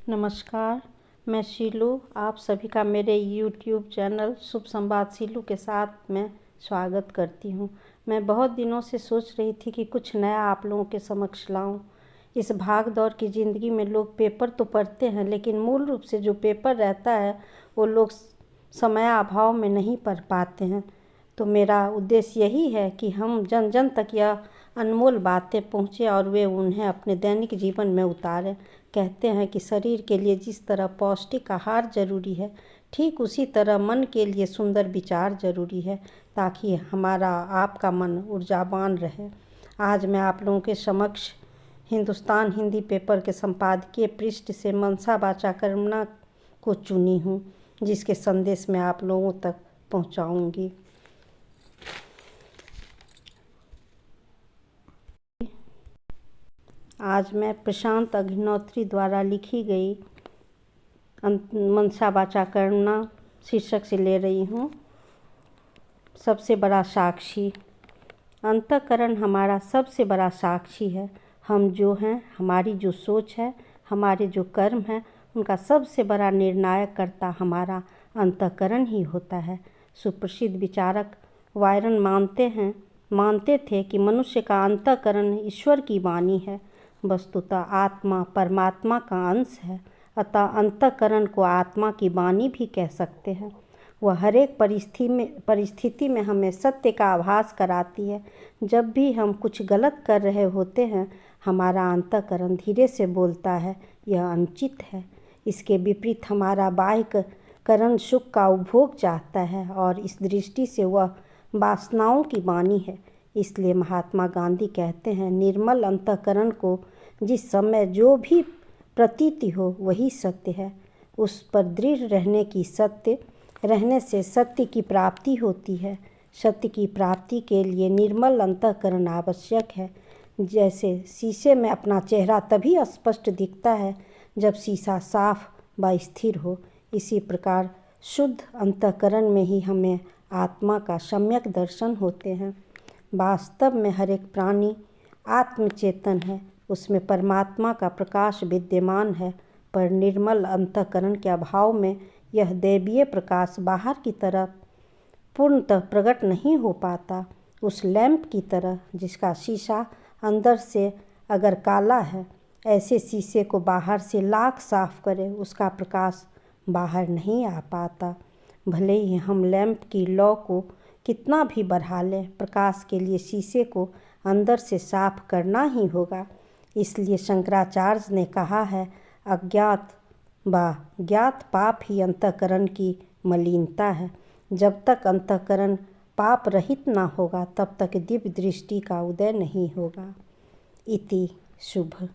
नमस्कार, मैं शीलू। आप सभी का मेरे YouTube चैनल शुभ संवाद शीलू के साथ मैं स्वागत करती हूँ। मैं बहुत दिनों से सोच रही थी कि कुछ नया आप लोगों के समक्ष लाऊं। इस भाग दौड़ की ज़िंदगी में लोग पेपर तो पढ़ते हैं, लेकिन मूल रूप से जो पेपर रहता है वो लोग समय अभाव में नहीं पढ़ पाते हैं। तो मेरा उद्देश्य यही है कि हम जन जन तक यह अनमोल बातें पहुँचे और वे उन्हें अपने दैनिक जीवन में उतारें। कहते हैं कि शरीर के लिए जिस तरह पौष्टिक आहार जरूरी है, ठीक उसी तरह मन के लिए सुंदर विचार जरूरी है, ताकि हमारा आपका मन ऊर्जावान रहे। आज मैं आप लोगों के समक्ष हिंदुस्तान हिंदी पेपर के संपादकीय पृष्ठ से मनसा वाचा कर्मणा को चुनी हूँ, जिसके संदेश मैं आप लोगों तक पहुँचाऊँगी। आज मैं प्रशांत अग्निहोत्री द्वारा लिखी गई मनसा वाचा कर्मणा शीर्षक से ले रही हूँ। सबसे बड़ा साक्षी। अंतःकरण हमारा सबसे बड़ा साक्षी है। हम जो हैं, हमारी जो सोच है, हमारे जो कर्म हैं, उनका सबसे बड़ा निर्णायक कर्ता हमारा अंतःकरण ही होता है। सुप्रसिद्ध विचारक वायरन मानते थे कि मनुष्य का अंतःकरण ईश्वर की वाणी है। वस्तुतः आत्मा परमात्मा का अंश है, अतः अंतःकरण को आत्मा की वाणी भी कह सकते हैं। वह हर एक परिस्थिति में हमें सत्य का आभास कराती है। जब भी हम कुछ गलत कर रहे होते हैं, हमारा अंतःकरण धीरे से बोलता है, यह अनुचित है। इसके विपरीत हमारा बाह्यकरण सुख का उपभोग चाहता है, और इस दृष्टि से वह वासनाओं की वाणी है। इसलिए महात्मा गांधी कहते हैं, निर्मल अंतःकरण को जिस समय जो भी प्रतीति हो वही सत्य है। उस पर दृढ़ रहने से सत्य की प्राप्ति होती है। सत्य की प्राप्ति के लिए निर्मल अंतःकरण आवश्यक है। जैसे शीशे में अपना चेहरा तभी स्पष्ट दिखता है जब शीशा साफ व स्थिर हो, इसी प्रकार शुद्ध अंतःकरण में ही हमें आत्मा का सम्यक दर्शन होते हैं। वास्तव में हर एक प्राणी आत्मचेतन है, उसमें परमात्मा का प्रकाश विद्यमान है, पर निर्मल अंतःकरण के अभाव में यह दैवीय प्रकाश बाहर की तरफ पूर्णतः प्रकट नहीं हो पाता। उस लैंप की तरह जिसका शीशा अंदर से अगर काला है, ऐसे शीशे को बाहर से लाख साफ करे, उसका प्रकाश बाहर नहीं आ पाता। भले ही हम लैंप की लौ को कितना भी बढ़ा लें, प्रकाश के लिए शीशे को अंदर से साफ करना ही होगा। इसलिए शंकराचार्य ने कहा है, अज्ञात व ज्ञात पाप ही अंतःकरण की मलिनता है। जब तक अंतःकरण पाप रहित ना होगा, तब तक दिव्य दृष्टि का उदय नहीं होगा। इति शुभ।